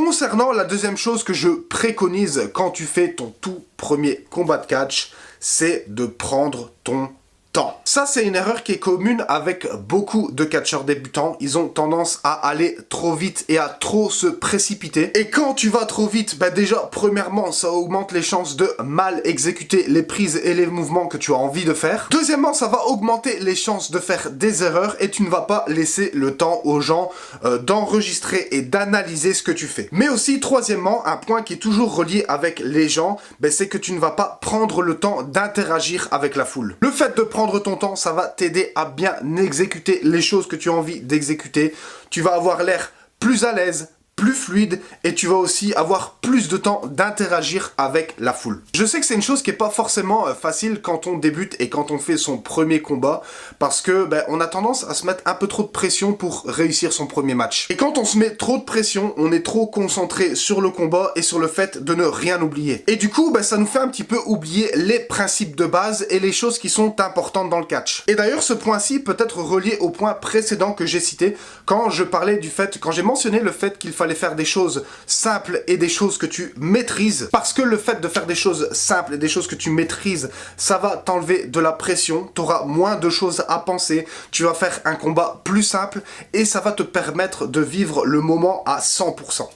Concernant la deuxième chose que je préconise quand tu fais ton tout premier combat de catch, c'est de prendre ton temps. Ça, c'est une erreur qui est commune avec beaucoup de catcheurs débutants. Ils ont tendance à aller trop vite et à trop se précipiter. Et quand tu vas trop vite, bah déjà, premièrement, ça augmente les chances de mal exécuter les prises et les mouvements que tu as envie de faire. Deuxièmement, ça va augmenter les chances de faire des erreurs et tu ne vas pas laisser le temps aux gens d'enregistrer et d'analyser ce que tu fais. Mais aussi, troisièmement, un point qui est toujours relié avec les gens, bah, c'est que tu ne vas pas prendre le temps d'interagir avec la foule. Le fait de prendre ton temps, ça va t'aider à bien exécuter les choses que tu as envie d'exécuter. Tu vas avoir l'air plus à l'aise, plus fluide et tu vas aussi avoir plus de temps d'interagir avec la foule. Je sais que c'est une chose qui est pas forcément facile quand on débute et quand on fait son premier combat parce que on a tendance à se mettre un peu trop de pression pour réussir son premier match. Et quand on se met trop de pression, on est trop concentré sur le combat et sur le fait de ne rien oublier. Et du coup, ça nous fait un petit peu oublier les principes de base et les choses qui sont importantes dans le catch. Et d'ailleurs, ce point-ci peut être relié au point précédent que j'ai cité quand je parlais du fait, quand j'ai mentionné le fait qu'il fallait faire des choses simples et des choses que tu maîtrises, parce que le fait de faire des choses simples et des choses que tu maîtrises, ça va t'enlever de la pression, tu auras moins de choses à penser, tu vas faire un combat plus simple et ça va te permettre de vivre le moment à 100%.